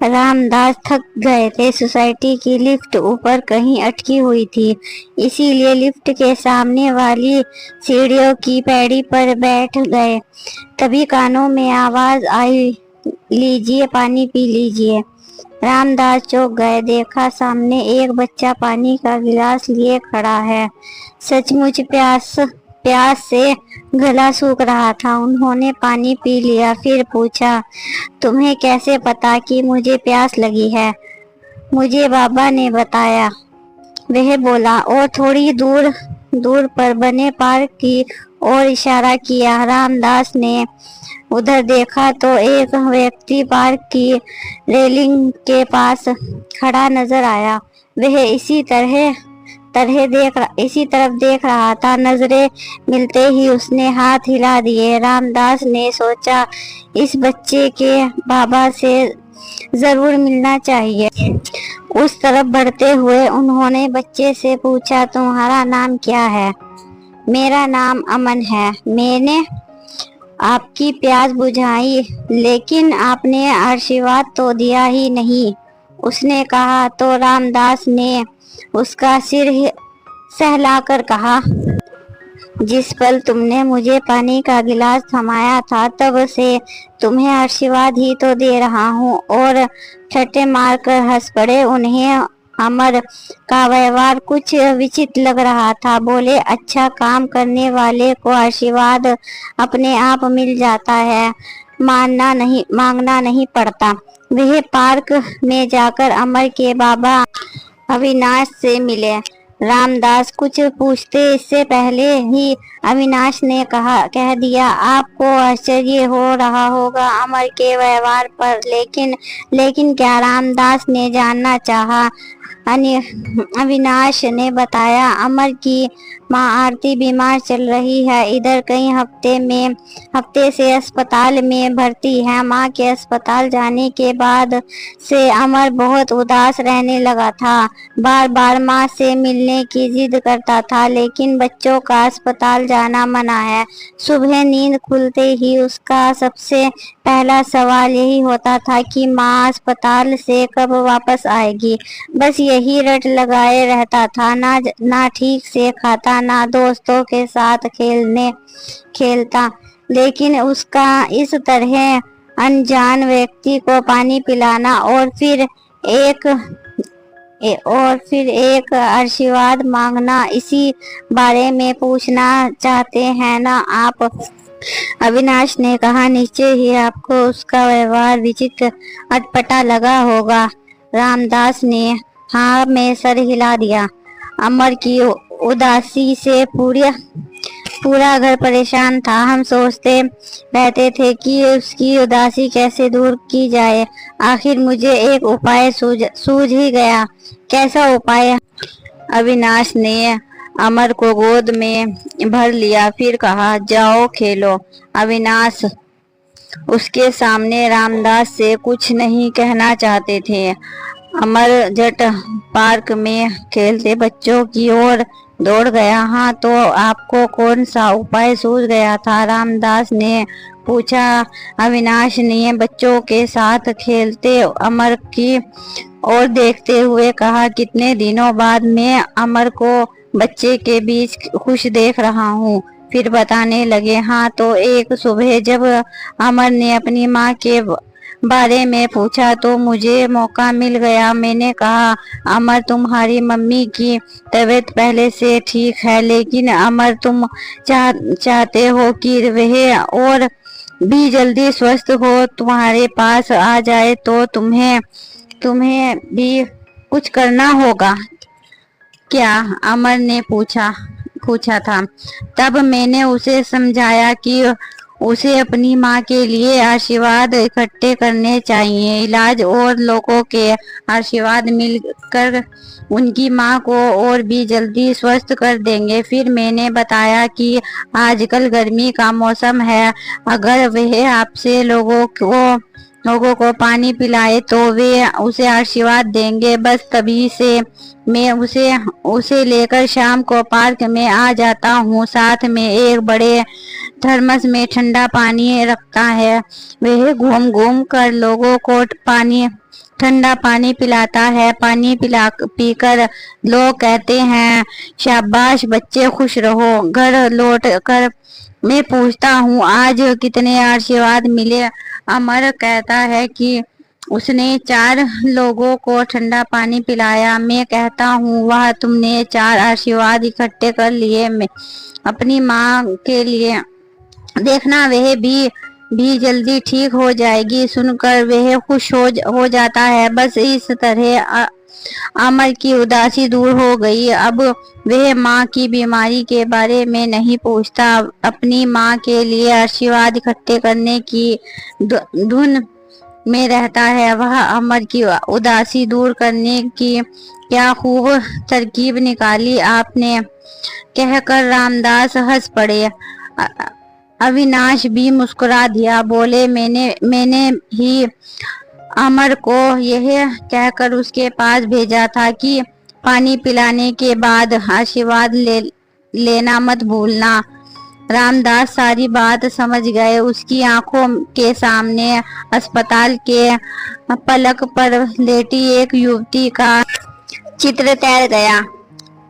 रामदास थक गए थे। सोसाइटी की लिफ्ट ऊपर कहीं अटकी हुई थी, इसीलिए लिफ्ट के सामने वाली सीढ़ियों की पैड़ी पर बैठ गए। तभी कानों में आवाज आई, लीजिए पानी पी लीजिए। रामदास चौंक गए। देखा सामने एक बच्चा पानी का गिलास लिए खड़ा है। सचमुच प्यास से गला सूख रहा था। उन्होंने पानी पी लिया, फिर पूछा, तुम्हें कैसे पता कि मुझे प्यास लगी है? मुझे बाबा ने बताया, वह बोला और थोड़ी दूर पर बने पार्क की ओर इशारा किया। रामदास ने उधर देखा तो एक व्यक्ति पार्क की रेलिंग के पास खड़ा नजर आया। वह इसी तरफ देख रहा था। नजरें मिलते ही उसने हाथ हिला दिए। रामदास ने सोचा, इस बच्चे के बाबा से जरूर मिलना चाहिए। उस तरफ बढ़ते हुए उन्होंने बच्चे से पूछा, तुम्हारा नाम क्या है? मेरा नाम अमन है। मैंने आपकी प्यास बुझाई, लेकिन आपने आशीर्वाद तो दिया ही नहीं, उसने कहा। तो रामदास ने उसका सिर सहलाकर कहा, जिस पल तुमने मुझे पानी का गिलास थमाया था, तब से तुम्हें आशीर्वाद ही तो दे रहा हूँ। और ठट्ठे मारकर हंस पड़े। उन्हें अमर का व्यवहार कुछ विचित्र लग रहा था। बोले, अच्छा काम करने वाले को आशीर्वाद अपने आप मिल जाता है, मांगना नहीं पड़ता। वह पार्क में जाकर अमर के बाबा अविनाश से मिले। रामदास कुछ पूछते इससे पहले ही अविनाश ने कह दिया, आपको आश्चर्य हो रहा होगा अमर के व्यवहार पर, लेकिन क्या? रामदास ने जानना चाहा। अविनाश ने बताया, अमर की माँ आरती बीमार चल रही है, इधर कई हफ्ते से अस्पताल में भर्ती है। माँ के अस्पताल जाने के बाद से अमर बहुत उदास रहने लगा था। बार बार माँ से मिलने की जिद करता था, लेकिन बच्चों का अस्पताल जाना मना है। सुबह नींद खुलते ही उसका सबसे पहला सवाल यही होता था कि माँ अस्पताल से कब वापस आएगी। बस यही रट लगाए रहता था। ना ठीक से खाता, ना दोस्तों के साथ खेलता। लेकिन उसका इस तरह अनजान व्यक्ति को पानी पिलाना और फिर एक आशीर्वाद मांगना, इसी बारे में पूछना चाहते हैं ना आप? अविनाश ने कहा, निश्चय ही आपको उसका व्यवहार विचित्र अटपटा लगा होगा। रामदास ने हाँ में सर हिला दिया। अमर की उदासी से पूरा घर परेशान था। हम सोचते रहते थे कि उसकी उदासी कैसे दूर की जाए। आखिर मुझे एक उपाय सूझ ही गया। कैसा उपाय? अविनाश ने अमर को गोद में भर लिया, फिर कहा, जाओ खेलो। अविनाश उसके सामने रामदास से कुछ नहीं कहना चाहते थे। अमर झट पार्क में खेलते बच्चों की ओर दौड़ गया। हाँ, तो आपको कौन सा उपाय सूझ गया था? रामदास ने पूछा। अविनाश ने बच्चों के साथ खेलते अमर की ओर देखते हुए कहा, कितने दिनों बाद मैं अमर को बच्चे के बीच खुश देख रहा हूँ। फिर बताने लगे, हाँ तो एक सुबह जब अमर ने अपनी माँ के बारे में पूछा तो मुझे मौका मिल गया। मैंने कहा, अमर तुम्हारी मम्मी की तबीयत पहले से ठीक है, लेकिन अमर तुम चाहते हो कि वह और भी जल्दी स्वस्थ हो तुम्हारे पास आ जाए, तो तुम्हें भी कुछ करना होगा। क्या? अमर ने पूछा था। तब मैंने उसे समझाया कि उसे अपनी माँ के लिए आशीर्वाद इकट्ठे करने चाहिए। इलाज और लोगों के आशीर्वाद मिलकर उनकी माँ को और भी जल्दी स्वस्थ कर देंगे। फिर मैंने बताया कि आजकल गर्मी का मौसम है, अगर वह आपसे लोगों को पानी पिलाए तो वे उसे आशीर्वाद देंगे। बस तभी से मैं उसे लेकर शाम को पार्क में आ जाता हूँ। साथ में एक बड़े थर्मस में ठंडा पानी रखता है। वह घूम घूम कर लोगों को ठंडा पानी पिलाता है। पानी पीकर लोग कहते हैं, शाबाश बच्चे, खुश रहो। घर लौट कर मैं पूछता हूँ, आज कितने आशीर्वाद मिले। अमर कहता है कि उसने 4 लोगों को ठंडा पानी पिलाया। मैं कहता हूँ, वाह, तुमने 4 आशीर्वाद इकट्ठे कर लिए। मैं अपनी माँ के लिए देखना, वह भी जल्दी ठीक हो जाएगी। सुनकर वह खुश हो जाता है। बस इस तरह अमर की उदासी दूर हो गई। अब वह माँ की बीमारी के बारे में नहीं पूछता, अपनी माँ के लिए आशीर्वाद इकट्ठे करने की धुन में रहता है। वह अमर की उदासी दूर करने की क्या खूब तरकीब निकाली आपने, कहकर रामदास हंस पड़े। अविनाश भी मुस्कुरा दिया, बोले, मैंने ही अमर को यह कहकर उसके पास भेजा था कि पानी पिलाने के बाद आशीर्वाद लेना मत भूलना। रामदास सारी बात समझ गए। उसकी आंखों के सामने अस्पताल के पलक पर लेटी एक युवती का चित्र तैर गया।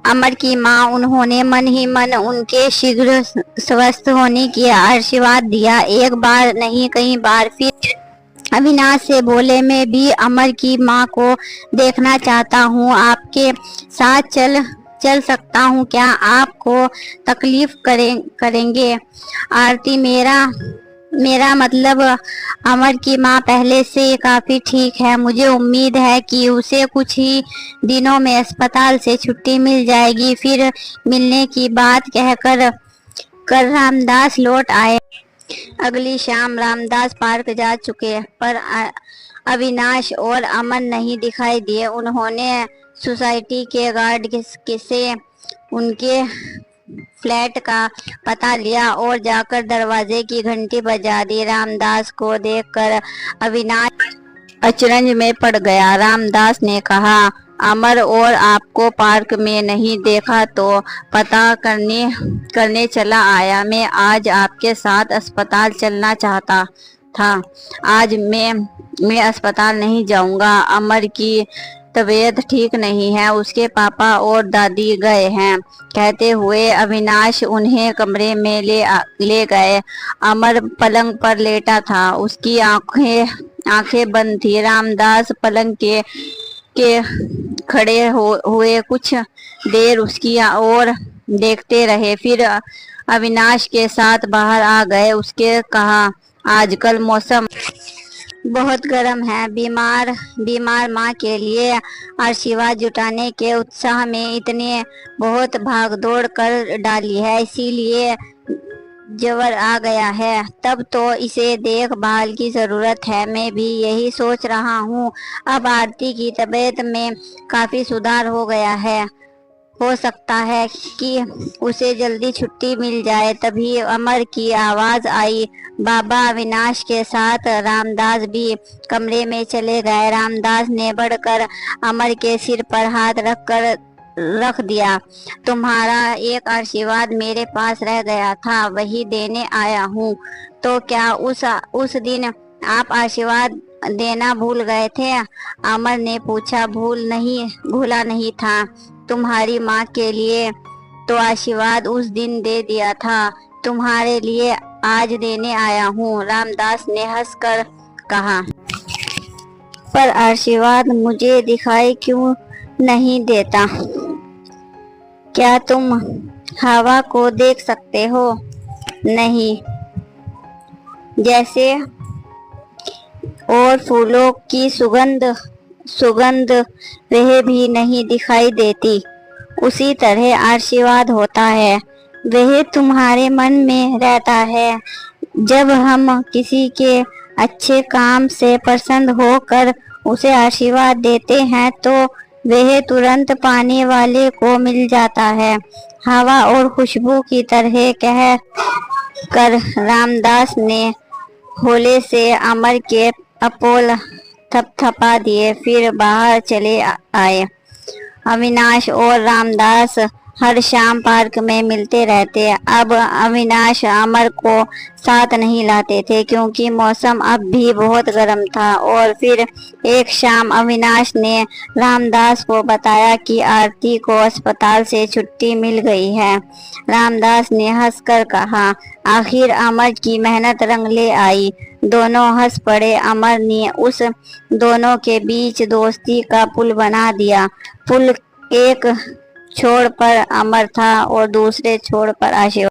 अमर की माँ। उन्होंने मन ही मन उनके शीघ्र स्वस्थ होने की आशीर्वाद दिया। एक बार नहीं, कई बार। फिर अविनाश से बोले, मैं भी अमर की माँ को देखना चाहता हूँ। आपके साथ चल सकता हूँ क्या? आपको तकलीफ करेंगे? आरती, मेरा मतलब अमर की माँ पहले से काफी ठीक है। मुझे उम्मीद है कि उसे कुछ ही दिनों में अस्पताल से छुट्टी मिल जाएगी। फिर मिलने की बात कहकर रामदास लौट आए। अगली शाम रामदास पार्क जा चुके, पर अविनाश और अमन नहीं दिखाई दिए। उन्होंने सोसाइटी के गार्ड से उनके फ्लैट का पता लिया और जाकर दरवाजे की घंटी बजा दी। रामदास को देखकर अविनाश अचरज में पड़ गया। रामदास ने कहा, अमर और आपको पार्क में नहीं देखा तो पता करने चला आया। मैं आज आपके साथ अस्पताल चलना चाहता था। आज मैं अस्पताल नहीं जाऊंगा। अमर की तबीयत ठीक नहीं है, उसके पापा और दादी गए हैं। कहते हुए अविनाश उन्हें कमरे में ले गए। अमर पलंग पर लेटा था, उसकी आंखें बंद थी। रामदास पलंग के खड़े हुए कुछ देर उसकी ओर देखते रहे, फिर अविनाश के साथ बाहर आ गए। उसके कहा, आजकल मौसम बहुत गर्म है। बीमार माँ के लिए आशीर्वाद जुटाने के उत्साह में इतने बहुत भागदौड़ कर डाली है, इसीलिए जवर आ गया है। तब तो इसे देखभाल की जरूरत है। मैं भी यही सोच रहा हूँ। अब आरती की तबीयत में काफी सुधार हो गया है। हो सकता है कि उसे जल्दी छुट्टी मिल जाए। तभी अमर की आवाज आई। बाबा अविनाश के साथ रामदास भी कमरे में चले गए। रामदास ने बढ़कर अमर के सिर पर हाथ रख दिया। तुम्हारा एक आशीर्वाद मेरे पास रह गया था, वही देने आया हूँ। तो क्या उस दिन आप आशीर्वाद देना भूल गए थे? अमर ने पूछा। भूला नहीं था। तुम्हारी माँ के लिए तो आशीर्वाद उस दिन दे दिया था, तुम्हारे लिए आज देने आया हूँ, रामदास ने हंसकर कहा। पर आशीर्वाद मुझे दिखाई क्यों नहीं देता? क्या तुम हवा को देख सकते हो? नहीं। जैसे और फूलों की सुगंध वह भी नहीं दिखाई देती, उसी तरह आशीर्वाद होता है। वह तुम्हारे मन में रहता है। जब हम किसी के अच्छे काम से प्रसन्न होकर उसे आशीर्वाद देते हैं तो वह तुरंत पाने वाले को मिल जाता है, हवा और खुशबू की तरह, कह कर रामदास ने होले से अमर के अपोल थपथपा दिए, फिर बाहर चले आए। अविनाश और रामदास हर शाम पार्क में मिलते रहते। अब अविनाश अमर को साथ नहीं लाते थे क्योंकि मौसम अब भी बहुत गर्म था। और फिर एक शाम अविनाश ने रामदास को बताया कि आरती को अस्पताल से छुट्टी मिल गई है। रामदास ने हंसकर कहा, आखिर अमर की मेहनत रंग ले आई। दोनों हंस पड़े। अमर ने उस दोनों के बीच दोस्ती का पुल बना दिया। पुल एक छोर पर अमर था और दूसरे छोर पर आशीर्वाद।